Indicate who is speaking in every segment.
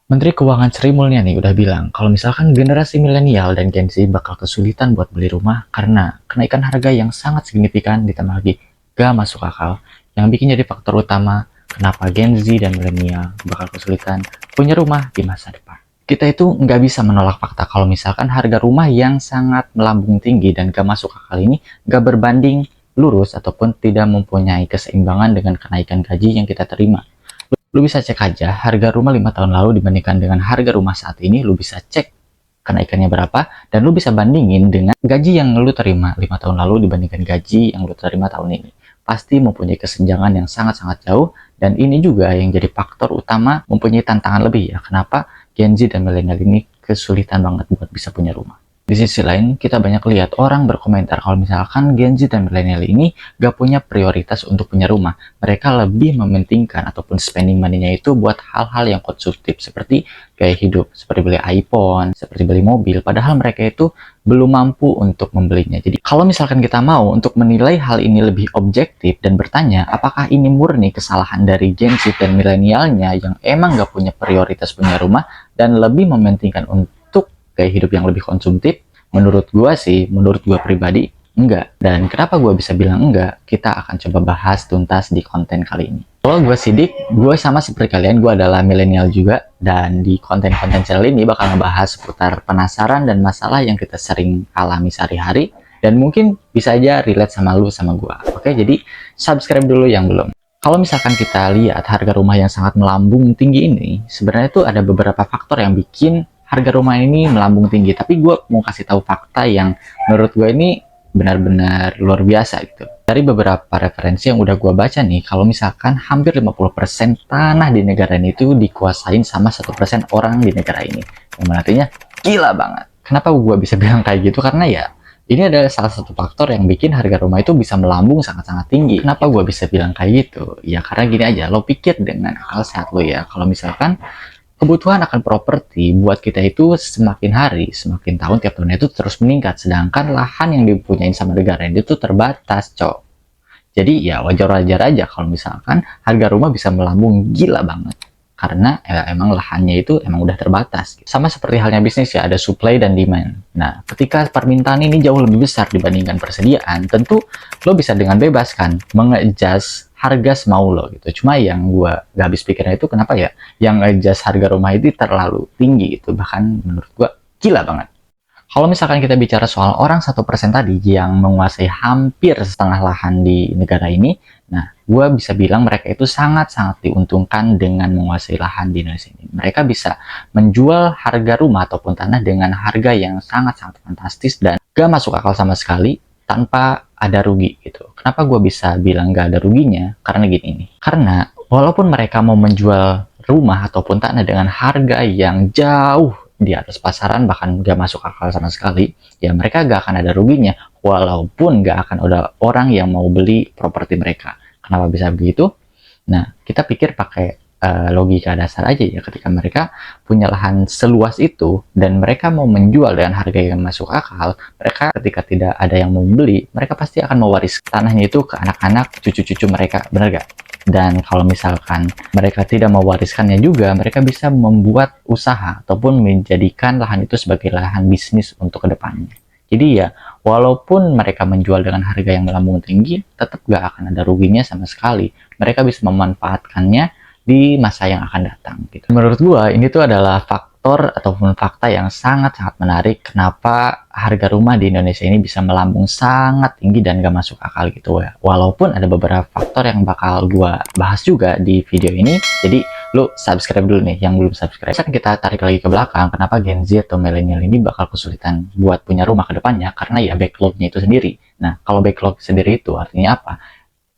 Speaker 1: Menteri Keuangan Sri Mulyani udah bilang kalau misalkan generasi milenial dan Gen Z bakal kesulitan buat beli rumah karena kenaikan harga yang sangat signifikan ditambah lagi gak masuk akal yang bikin jadi faktor utama kenapa Gen Z dan milenial bakal kesulitan punya rumah di masa depan. Kita itu nggak bisa menolak fakta kalau misalkan harga rumah yang sangat melambung tinggi dan gak masuk akal ini gak berbanding lurus ataupun tidak mempunyai keseimbangan dengan kenaikan gaji yang kita terima. Lu bisa cek aja harga rumah 5 tahun lalu dibandingkan dengan harga rumah saat ini, lu bisa cek kenaikannya berapa, dan lu bisa bandingin dengan gaji yang lu terima 5 tahun lalu dibandingkan gaji yang lu terima tahun ini. Pasti mempunyai kesenjangan yang sangat-sangat jauh, dan ini juga yang jadi faktor utama mempunyai tantangan lebih ya, kenapa Gen Z dan milenial ini kesulitan banget buat bisa punya rumah. Di sisi lain, kita banyak lihat orang berkomentar kalau misalkan Gen Z dan milenial ini gak punya prioritas untuk punya rumah. Mereka lebih mementingkan ataupun spending money-nya itu buat hal-hal yang konsumtif seperti gaya hidup, seperti beli iPhone, seperti beli mobil. Padahal mereka itu belum mampu untuk membelinya. Jadi kalau misalkan kita mau untuk menilai hal ini lebih objektif dan bertanya apakah ini murni kesalahan dari Gen Z dan milenialnya yang emang gak punya prioritas punya rumah dan lebih mementingkan untuk gaya hidup yang lebih konsumtif, menurut gua pribadi enggak. Dan kenapa gua bisa bilang enggak, kita akan coba bahas tuntas di konten kali ini. Kalau gue Sidik, gue sama seperti kalian, gue adalah milenial juga, dan di konten-konten channel ini bakal ngebahas seputar penasaran dan masalah yang kita sering alami sehari-hari, dan mungkin bisa aja relate sama lu sama gue. Oke, jadi subscribe dulu yang belum. Kalau misalkan kita lihat harga rumah yang sangat melambung tinggi ini, sebenarnya tuh ada beberapa faktor yang bikin harga rumah ini melambung tinggi. Tapi gue mau kasih tahu fakta yang menurut gue ini benar-benar luar biasa gitu. Dari beberapa referensi yang udah gue baca nih, kalau misalkan hampir 50% tanah di negara ini itu dikuasain sama 1% orang di negara ini. Yang artinya gila banget. Kenapa gue bisa bilang kayak gitu? Karena ya ini adalah salah satu faktor yang bikin harga rumah itu bisa melambung sangat-sangat tinggi. Kenapa gue bisa bilang kayak gitu? Ya karena gini aja, lo pikir dengan akal sehat lo ya. Kalau misalkan kebutuhan akan properti buat kita itu semakin hari, semakin tahun, tiap tahunnya itu terus meningkat. Sedangkan lahan yang dipunyain sama negara ini tuh terbatas, cok. Jadi ya wajar-wajar aja kalau misalkan harga rumah bisa melambung gila banget. Karena ya, emang lahannya itu emang udah terbatas. Sama seperti halnya bisnis ya, ada supply dan demand. Nah, ketika permintaan ini jauh lebih besar dibandingkan persediaan, tentu lo bisa dengan bebas kan mengadjust harga semau lo gitu. Cuma yang gua gak habis pikirnya itu kenapa ya yang adjust harga rumah itu terlalu tinggi gitu. Bahkan menurut gua gila banget. Kalau misalkan kita bicara soal orang 1% tadi yang menguasai hampir setengah lahan di negara ini, nah, gue bisa bilang mereka itu sangat-sangat diuntungkan dengan menguasai lahan di Indonesia ini. Mereka bisa menjual harga rumah ataupun tanah dengan harga yang sangat-sangat fantastis dan gak masuk akal sama sekali tanpa ada rugi gitu. Kenapa gue bisa bilang gak ada ruginya? Karena gini nih. Karena walaupun mereka mau menjual rumah ataupun tanah dengan harga yang jauh di atas pasaran bahkan gak masuk akal sama sekali, ya mereka gak akan ada ruginya walaupun gak akan ada orang yang mau beli properti mereka. Kenapa bisa begitu? Nah, kita pikir pakai logika dasar aja ya, ketika mereka punya lahan seluas itu dan mereka mau menjual dengan harga yang masuk akal, mereka ketika tidak ada yang mau beli, mereka pasti akan mewaris tanahnya itu ke anak-anak, cucu-cucu mereka, bener gak? Dan kalau misalkan mereka tidak mewariskannya juga, mereka bisa membuat usaha ataupun menjadikan lahan itu sebagai lahan bisnis untuk kedepannya. Jadi ya, walaupun mereka menjual dengan harga yang melambung tinggi, tetap gak akan ada ruginya sama sekali. Mereka bisa memanfaatkannya di masa yang akan datang. Gitu. Menurut gua, ini tuh adalah faktor ataupun fakta yang sangat-sangat menarik kenapa harga rumah di Indonesia ini bisa melambung sangat tinggi dan gak masuk akal gitu ya. Walaupun ada beberapa faktor yang bakal gua bahas juga di video ini, jadi lu subscribe dulu nih yang belum subscribe. Misalkan kita tarik lagi ke belakang, kenapa Gen Z atau milenial ini bakal kesulitan buat punya rumah ke depannya? Karena ya backlognya itu sendiri. Nah, kalau backlog sendiri itu artinya apa?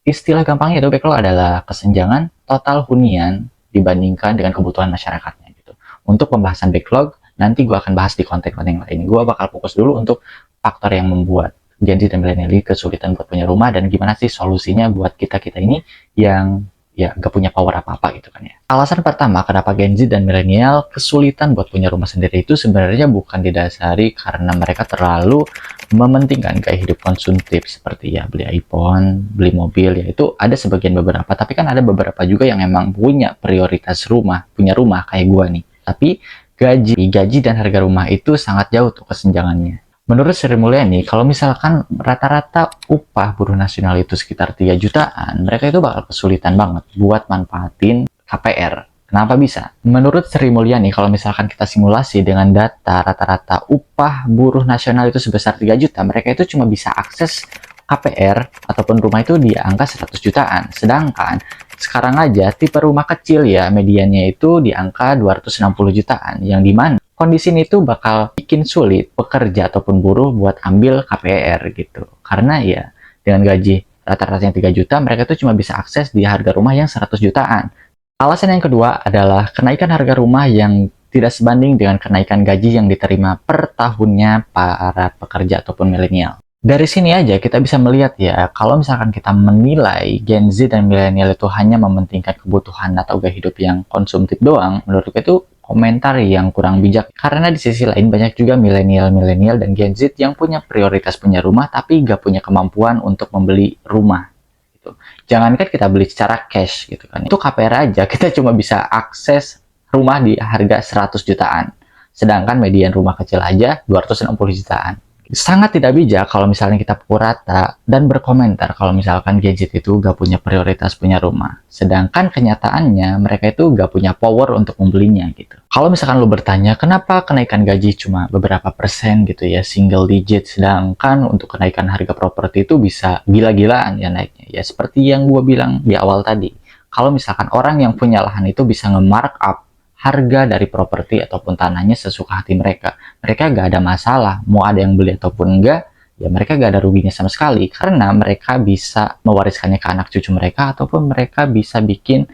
Speaker 1: Istilah gampangnya itu backlog adalah kesenjangan total hunian dibandingkan dengan kebutuhan masyarakatnya gitu. Untuk pembahasan backlog, nanti gue akan bahas di konten-konten lain. Gue bakal fokus dulu untuk faktor yang membuat Gen Z dan milenial ini kesulitan buat punya rumah dan gimana sih solusinya buat kita-kita ini yang ya gak punya power apa-apa gitu kan ya. Alasan pertama kenapa Gen Z dan milenial kesulitan buat punya rumah sendiri itu sebenarnya bukan didasari karena mereka terlalu mementingkan gaya hidup konsumtif seperti ya beli iPhone, beli mobil, ya itu ada sebagian beberapa, tapi kan ada beberapa juga yang emang punya prioritas rumah, punya rumah kayak gua nih. Tapi gaji dan harga rumah itu sangat jauh tuh kesenjangannya. Menurut Sri Mulyani, kalau misalkan rata-rata upah buruh nasional itu sekitar 3 jutaan, mereka itu bakal kesulitan banget buat manfaatin KPR. Kenapa bisa? Menurut Sri Mulyani, kalau misalkan kita simulasi dengan data rata-rata upah buruh nasional itu sebesar 3 juta, mereka itu cuma bisa akses KPR ataupun rumah itu di angka 100 jutaan. Sedangkan sekarang aja tipe rumah kecil ya, mediannya itu di angka 260 jutaan, yang dimana kondisi ini tuh bakal bikin sulit pekerja ataupun buruh buat ambil KPR gitu. Karena ya dengan gaji rata-rata yang 3 juta, mereka tuh cuma bisa akses di harga rumah yang 100 jutaan. Alasan yang kedua adalah kenaikan harga rumah yang tidak sebanding dengan kenaikan gaji yang diterima per tahunnya para pekerja ataupun milenial. Dari sini aja kita bisa melihat ya, kalau misalkan kita menilai Gen Z dan milenial itu hanya mementingkan kebutuhan atau gaya hidup yang konsumtif doang, menurut itu komentar yang kurang bijak. Karena di sisi lain banyak juga milenial dan Gen Z yang punya prioritas punya rumah tapi nggak punya kemampuan untuk membeli rumah. Gitu. Jangankan kita beli secara cash gitu kan. Itu KPR aja kita cuma bisa akses rumah di harga 100 jutaan. Sedangkan median rumah kecil aja 260 jutaan. Sangat tidak bijak kalau misalnya kita pukul rata dan berkomentar kalau misalkan Gen Z itu gak punya prioritas punya rumah. Sedangkan kenyataannya mereka itu gak punya power untuk membelinya gitu. Kalau misalkan lo bertanya kenapa kenaikan gaji cuma beberapa persen gitu ya, single digit, sedangkan untuk kenaikan harga properti itu bisa gila-gilaan ya naiknya. Ya seperti yang gue bilang di awal tadi. Kalau misalkan orang yang punya lahan itu bisa nge-markup harga dari properti ataupun tanahnya sesuka hati mereka. Mereka gak ada masalah, mau ada yang beli ataupun enggak, ya mereka gak ada ruginya sama sekali, karena mereka bisa mewariskannya ke anak cucu mereka, ataupun mereka bisa bikin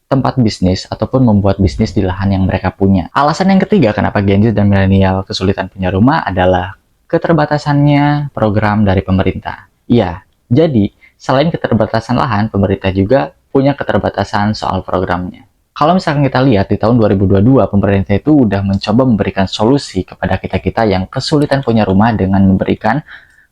Speaker 1: tempat bisnis, ataupun membuat bisnis di lahan yang mereka punya. Alasan yang ketiga kenapa Gen Z dan milenial kesulitan punya rumah adalah keterbatasannya program dari pemerintah. Iya, jadi selain keterbatasan lahan, pemerintah juga punya keterbatasan soal programnya. Kalau misalkan kita lihat di tahun 2022, pemerintah itu udah mencoba memberikan solusi kepada kita-kita yang kesulitan punya rumah dengan memberikan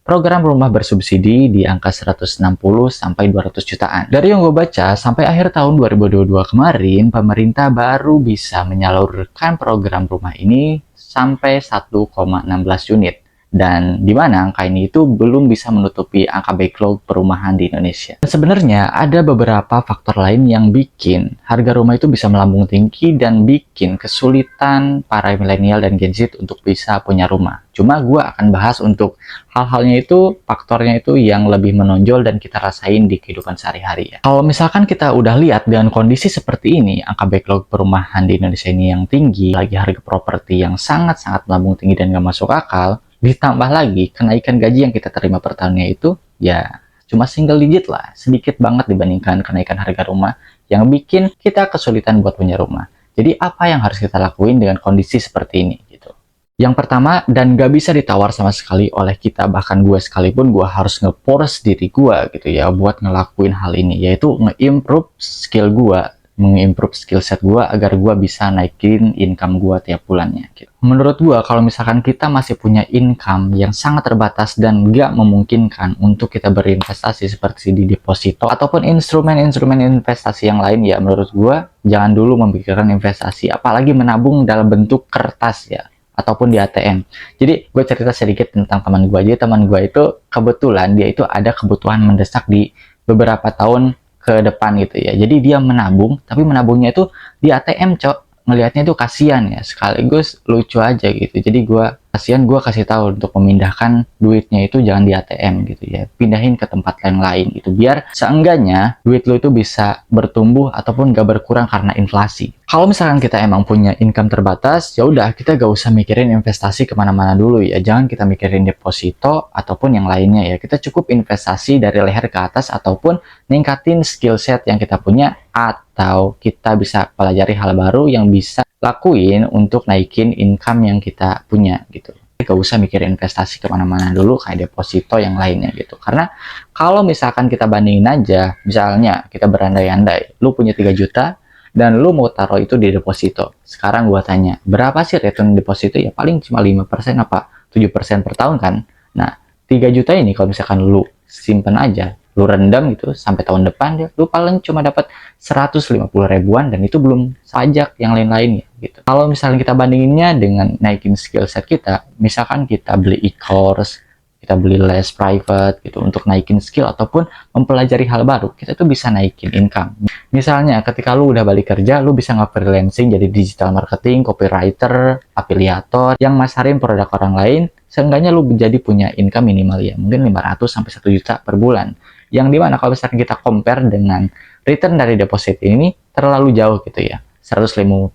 Speaker 1: program rumah bersubsidi di angka 160 sampai 200 jutaan. Dari yang gue baca, sampai akhir tahun 2022 kemarin, pemerintah baru bisa menyalurkan program rumah ini sampai 1,16 unit. Dan di mana angka ini itu belum bisa menutupi angka backlog perumahan di Indonesia. Dan sebenarnya ada beberapa faktor lain yang bikin harga rumah itu bisa melambung tinggi dan bikin kesulitan para milenial dan Gen Z untuk bisa punya rumah. Cuma gue akan bahas untuk hal-halnya itu, faktornya itu yang lebih menonjol dan kita rasain di kehidupan sehari-hari ya. Kalau misalkan kita udah lihat dengan kondisi seperti ini, angka backlog perumahan di Indonesia ini yang tinggi, lagi harga properti yang sangat-sangat melambung tinggi dan gak masuk akal, ditambah lagi kenaikan gaji yang kita terima per tahunnya itu ya cuma single digit lah, sedikit banget dibandingkan kenaikan harga rumah yang bikin kita kesulitan buat punya rumah. Jadi apa yang harus kita lakuin dengan kondisi seperti ini gitu. Yang pertama, dan gak bisa ditawar sama sekali oleh kita, bahkan gue sekalipun, gue harus nge-force diri gue gitu ya buat ngelakuin hal ini, yaitu nge-improve skill gue, mengimprove skill set gue agar gue bisa naikin income gue tiap bulannya gitu. Menurut gue kalau misalkan kita masih punya income yang sangat terbatas dan gak memungkinkan untuk kita berinvestasi seperti di deposito ataupun instrumen-instrumen investasi yang lain, ya menurut gue jangan dulu memikirkan investasi, apalagi menabung dalam bentuk kertas ya ataupun di ATM. Jadi gue cerita sedikit tentang teman gue aja. Teman gue itu kebetulan dia itu ada kebutuhan mendesak di beberapa tahun ke depan gitu ya. Jadi dia menabung, tapi menabungnya itu di ATM, cok. Ngelihatnya itu kasihan ya, sekaligus lucu aja gitu. Jadi gue kasihan, gue kasih tahu untuk memindahkan duitnya itu jangan di ATM gitu ya, pindahin ke tempat yang lain gitu, biar seenggaknya duit lo itu bisa bertumbuh ataupun gak berkurang karena inflasi. Kalau misalkan kita emang punya income terbatas, ya udah kita gak usah mikirin investasi kemana-mana dulu ya, jangan kita mikirin deposito ataupun yang lainnya ya, kita cukup investasi dari leher ke atas ataupun ningkatin skill set yang kita punya, atau kita bisa pelajari hal baru yang bisa lakuin untuk naikin income yang kita punya gitu. Gak usah mikir investasi kemana-mana dulu kayak deposito yang lainnya gitu. Karena kalau misalkan kita bandingin aja, misalnya kita berandai-andai, lu punya 3 juta dan lu mau taruh itu di deposito. Sekarang gua tanya, berapa sih return deposito? Ya paling cuma 5% apa 7% per tahun kan. Nah, 3 juta ini kalau misalkan lu simpen aja lu rendam gitu sampai tahun depan, lu paling cuma dapat 150 ribuan, dan itu belum pajak yang lain-lainnya gitu. Kalau misalnya kita bandinginnya dengan naikin skill set kita, misalkan kita beli e-course, kita beli les private gitu untuk naikin skill ataupun mempelajari hal baru, kita tuh bisa naikin income. Misalnya ketika lu udah balik kerja, lu bisa nge-freelancing jadi digital marketing, copywriter, afiliator yang masarin produk orang lain. Seenggaknya lu jadi punya income minimal ya mungkin 500 sampai 1 juta per bulan. Yang dimana kalau misalnya kita compare dengan return dari deposit ini terlalu jauh gitu ya. 150.000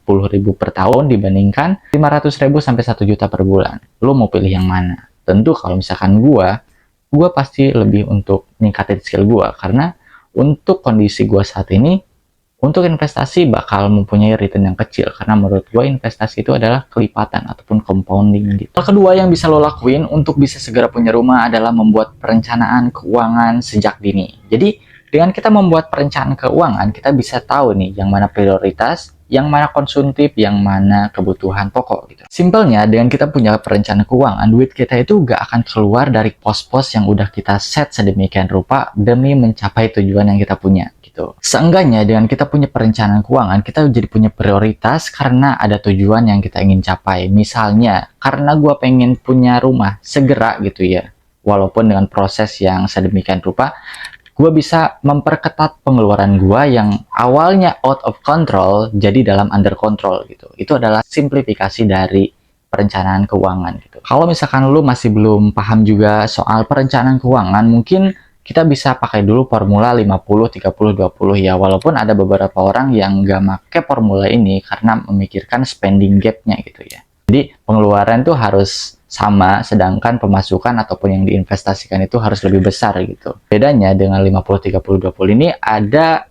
Speaker 1: per tahun dibandingkan 500.000 sampai 1 juta per bulan. Lu mau pilih yang mana? Tentu kalau misalkan gua pasti lebih untuk ningkatin skill gua, karena untuk kondisi gua saat ini, untuk investasi bakal mempunyai return yang kecil, karena menurut gue investasi itu adalah kelipatan ataupun compounding gitu. Hal kedua yang bisa lo lakuin untuk bisa segera punya rumah adalah membuat perencanaan keuangan sejak dini. Jadi dengan kita membuat perencanaan keuangan, kita bisa tahu nih yang mana prioritas, yang mana konsumtif, yang mana kebutuhan pokok gitu. Simpelnya dengan kita punya perencanaan keuangan, duit kita itu gak akan keluar dari pos-pos yang udah kita set sedemikian rupa demi mencapai tujuan yang kita punya. Seenggaknya dengan kita punya perencanaan keuangan, kita jadi punya prioritas karena ada tujuan yang kita ingin capai. Misalnya, karena gue pengen punya rumah segera gitu ya, walaupun dengan proses yang sedemikian rupa, gue bisa memperketat pengeluaran gue yang awalnya out of control jadi dalam under control gitu. Itu adalah simplifikasi dari perencanaan keuangan gitu. Kalau misalkan lu masih belum paham juga soal perencanaan keuangan, mungkin kita bisa pakai dulu formula 50-30-20 ya, walaupun ada beberapa orang yang nggak make formula ini karena memikirkan spending gap-nya gitu ya. Jadi pengeluaran tuh harus sama, sedangkan pemasukan ataupun yang diinvestasikan itu harus lebih besar gitu. Bedanya dengan 50-30-20 ini ada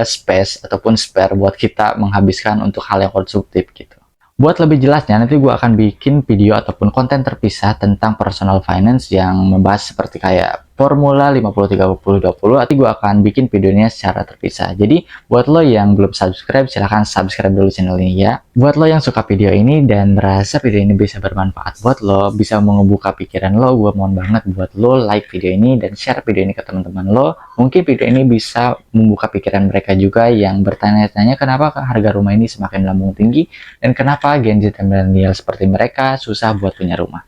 Speaker 1: space ataupun spare buat kita menghabiskan untuk hal yang konsumtif gitu. Buat lebih jelasnya, nanti gue akan bikin video ataupun konten terpisah tentang personal finance yang membahas seperti kayak formula 50-30-20. Nanti gue akan bikin videonya secara terpisah. Jadi, buat lo yang belum subscribe, silahkan subscribe dulu channel ini ya. Buat lo yang suka video ini dan merasa video ini bisa bermanfaat buat lo, bisa mengebuka pikiran lo, gue mohon banget buat lo like video ini dan share video ini ke teman-teman lo. Mungkin video ini bisa membuka pikiran mereka juga yang bertanya-tanya kenapa harga rumah ini semakin melambung tinggi dan kenapa Gen Z dan milenial seperti mereka susah buat punya rumah.